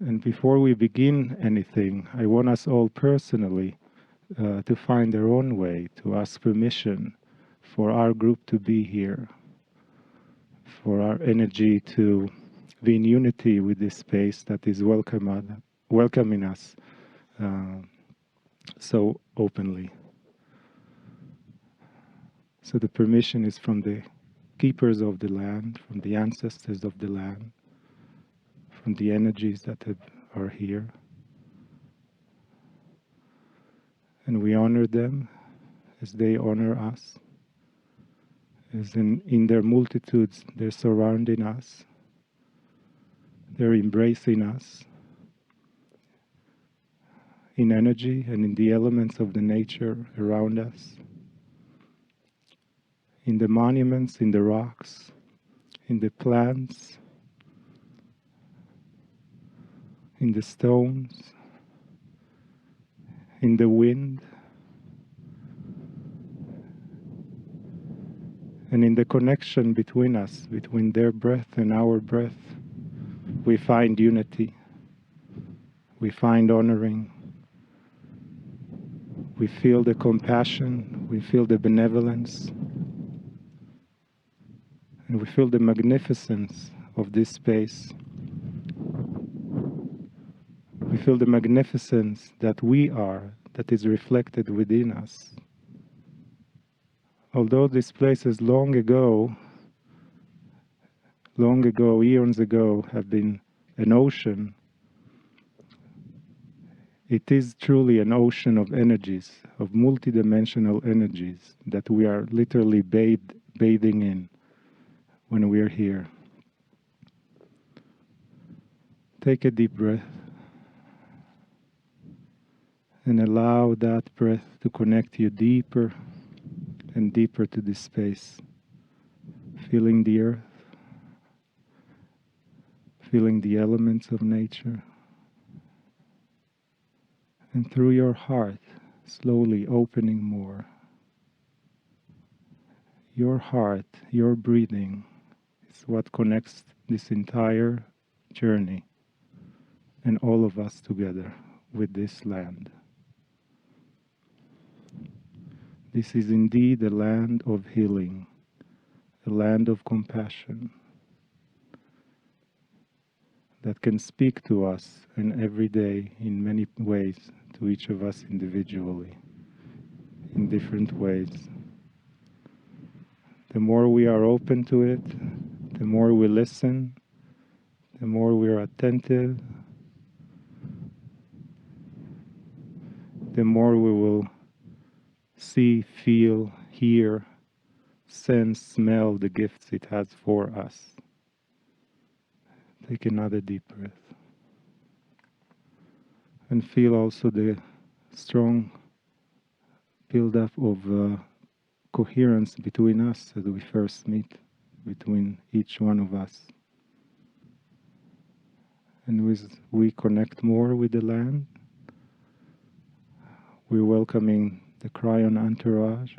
And before we begin anything, I want us all personally to find our own way, to ask permission for our group to be here, for our energy to be in unity with this space that is welcoming us so openly. So the permission is from the keepers of the land, from the ancestors of the land, from the energies that are here. And we honor them as they honor us. As in their multitudes, they're surrounding us. They're embracing us in energy and in the elements of the nature around us. In the monuments, in the rocks, in the plants, in the stones, in the wind, and in the connection between us, between their breath and our breath, we find unity, we find honoring, we feel the compassion, we feel the benevolence, and we feel the magnificence of this space. We feel the magnificence that we are, that is reflected within us. Although this place is long ago, eons ago, have been an ocean, it is truly an ocean of energies, of multidimensional energies that we are literally bathing in when we are here. Take a deep breath and allow that breath to connect you deeper and deeper to this space, feeling the earth, feeling the elements of nature, and through your heart, slowly opening more. Your heart, your breathing is what connects this entire journey and all of us together with this land. This is indeed a land of healing, a land of compassion that can speak to us and every day in many ways, to each of us individually, in different ways. The more we are open to it, the more we listen, the more we are attentive, the more we will see, feel, hear, sense, smell the gifts it has for us. Take another deep breath. And feel also the strong build-up of coherence between us as we first meet, between each one of us. And as we connect more with the land, we're welcoming the Kryon entourage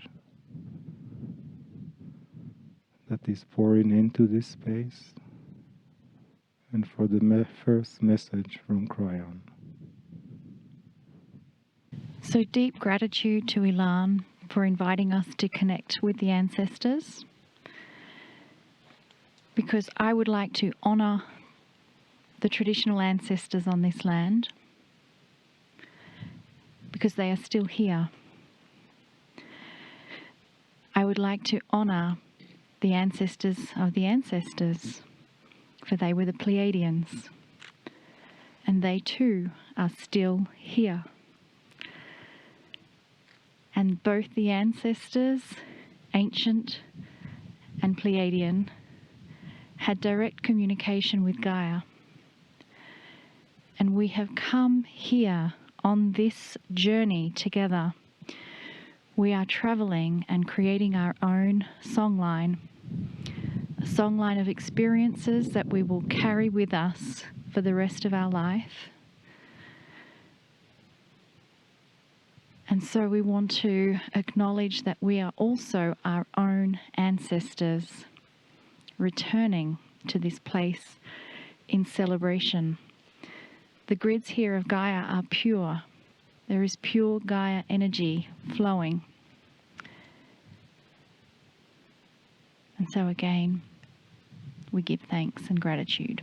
that is pouring into this space, and for the first message from Kryon. So deep gratitude to Ilan for inviting us to connect with the ancestors, because I would like to honor the traditional ancestors on this land, because they are still here. I would like to honor the ancestors of the ancestors, for they were the Pleiadians, and they too are still here. And both the ancestors, ancient and Pleiadian, had direct communication with Gaia. And we have come here on this journey together. We are traveling and creating our own songline, a songline of experiences that we will carry with us for the rest of our life. And so we want to acknowledge that we are also our own ancestors, returning to this place in celebration. The grids here of Gaia are pure. There is pure Gaia energy flowing. And so again, we give thanks and gratitude.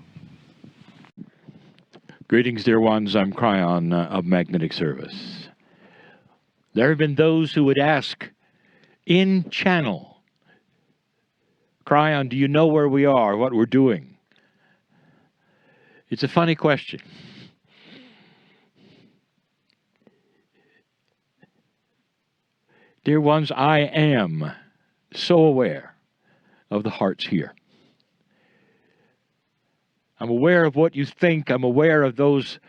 Greetings, dear ones. I'm Kryon of Magnetic Service. There have been those who would ask in channel, Kryon, do you know where we are, what we're doing? It's a funny question. Dear ones, I am so aware of the hearts here. I'm aware of what you think. I'm aware of those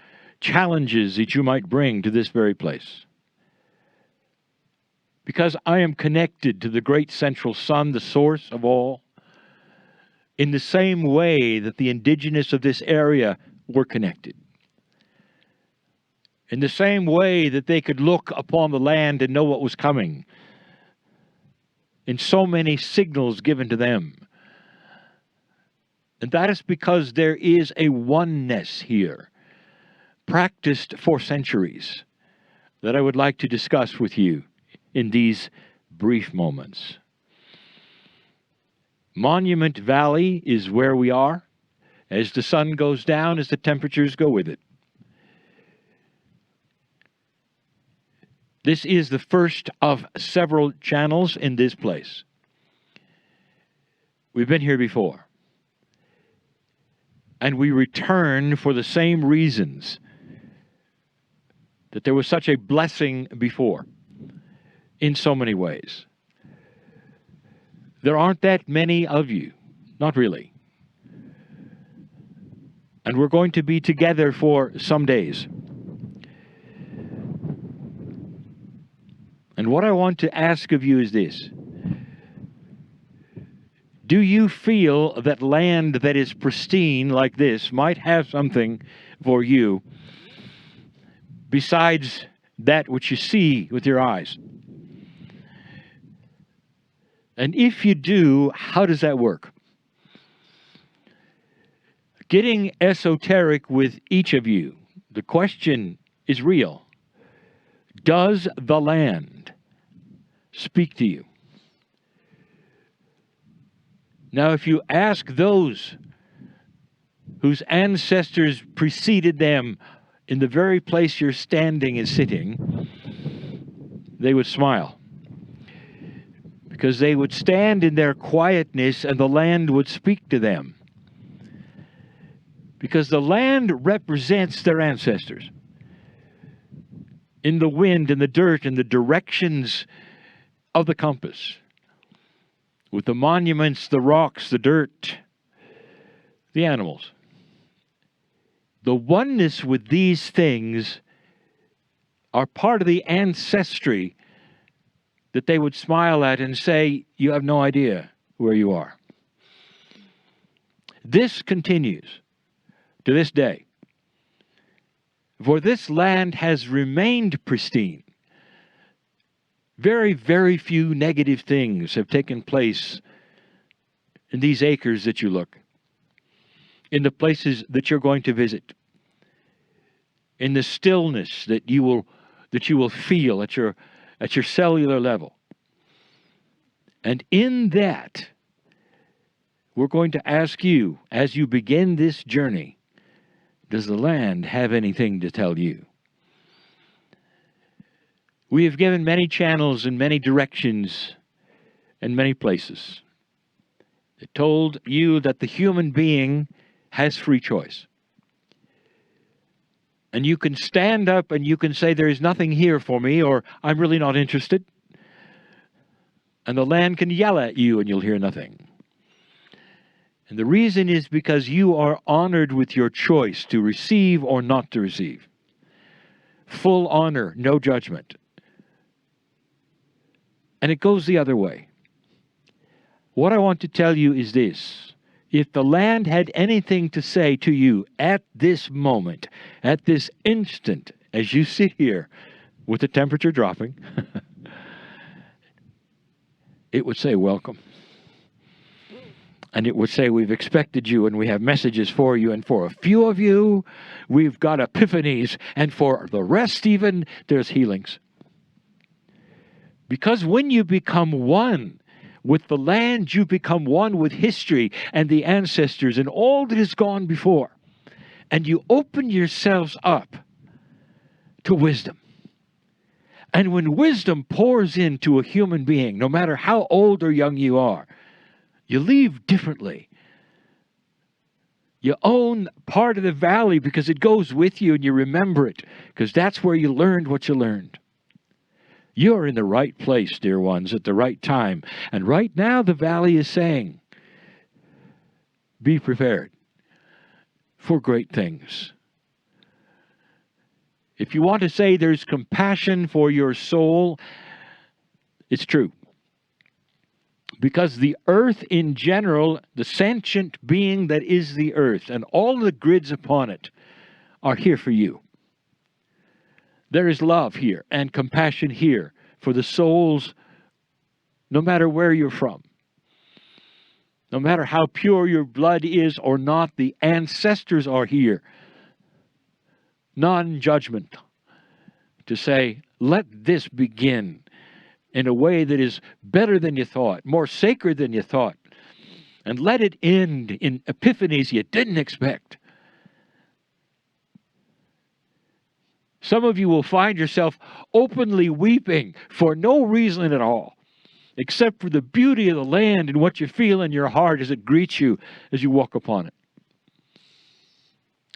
challenges that you might bring to this very place. Because I am connected to the great central sun, the source of all, in the same way that the indigenous of this area were connected. In the same way that they could look upon the land and know what was coming. In so many signals given to them. And that is because there is a oneness here, practiced for centuries, that I would like to discuss with you in these brief moments. Monument Valley is where we are, as the sun goes down, as the temperatures go with it. This is the first of several channels in this place. We've been here before. And we return for the same reasons that there was such a blessing before in so many ways. There aren't that many of you, not really. And we're going to be together for some days. And what I want to ask of you is this. Do you feel that land that is pristine like this might have something for you besides that which you see with your eyes? And if you do, how does that work? Getting esoteric with each of you, the question is real. Does the land speak to you? Now, if you ask those whose ancestors preceded them in the very place you're standing and sitting, they would smile. Because they would stand in their quietness and the land would speak to them. Because the land represents their ancestors. In the wind, in the dirt, in the directions of the compass. With the monuments, the rocks, the dirt, the animals. The oneness with these things are part of the ancestry that they would smile at and say, you have no idea where you are. This continues to this day. For this land has remained pristine. Very, very few negative things have taken place in these acres that you look, in the places that you're going to visit, in the stillness that you will feel at your cellular level. And in that, we're going to ask you, as you begin this journey, does the land have anything to tell you? We have given many channels in many directions and many places. It told you that the human being has free choice. And you can stand up and you can say, there is nothing here for me, or I'm really not interested. And the land can yell at you and you'll hear nothing. And the reason is because you are honored with your choice to receive or not to receive. Full honor, no judgment. And it goes the other way. What I want to tell you is this. If the land had anything to say to you at this moment, at this instant, as you sit here with the temperature dropping, it would say, welcome. And it would say, we've expected you and we have messages for you. And for a few of you, we've got epiphanies. And for the rest even, there's healings. Because when you become one with the land, you become one with history and the ancestors and all that has gone before. And you open yourselves up to wisdom. And when wisdom pours into a human being, no matter how old or young you are, you leave differently. You own part of the valley because it goes with you and you remember it, because that's where you learned what you learned. You're in the right place, dear ones, at the right time. And right now the valley is saying, be prepared for great things. If you want to say there's compassion for your soul, it's true. Because the earth in general, the sentient being that is the earth, and all the grids upon it are here for you. There is love here and compassion here for the souls, no matter where you're from. No matter how pure your blood is or not, the ancestors are here. Non-judgment. To say, let this begin in a way that is better than you thought, more sacred than you thought. And let it end in epiphanies you didn't expect. Some of you will find yourself openly weeping for no reason at all, except for the beauty of the land and what you feel in your heart as it greets you as you walk upon it.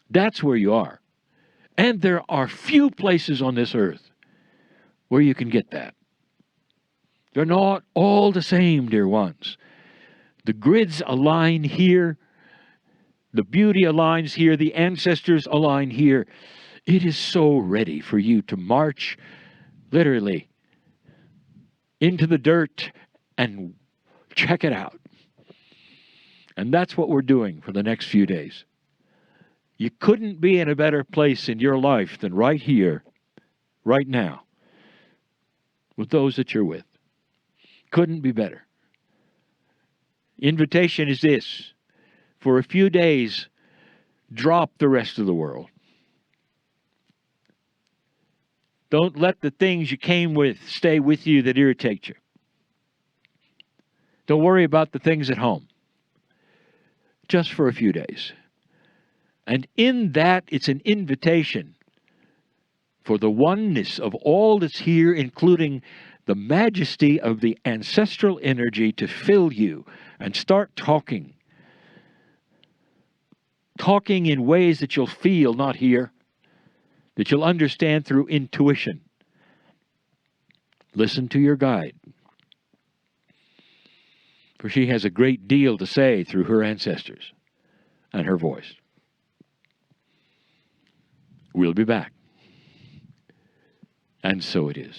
That's where you are. And there are few places on this earth where you can get that. They're not all the same, dear ones. The grids align here. The beauty aligns here. The ancestors align here. It is so ready for you to march, literally, into the dirt and check it out. And that's what we're doing for the next few days. You couldn't be in a better place in your life than right here, right now, with those that you're with. Couldn't be better. Invitation is this: for a few days, drop the rest of the world. Don't let the things you came with stay with you that irritate you. Don't worry about the things at home. Just for a few days. And in that, it's an invitation for the oneness of all that's here, including the majesty of the ancestral energy, to fill you and start talking. Talking in ways that you'll feel, not hear. That you'll understand through intuition. Listen to your guide. For she has a great deal to say through her ancestors and her voice. We'll be back. And so it is.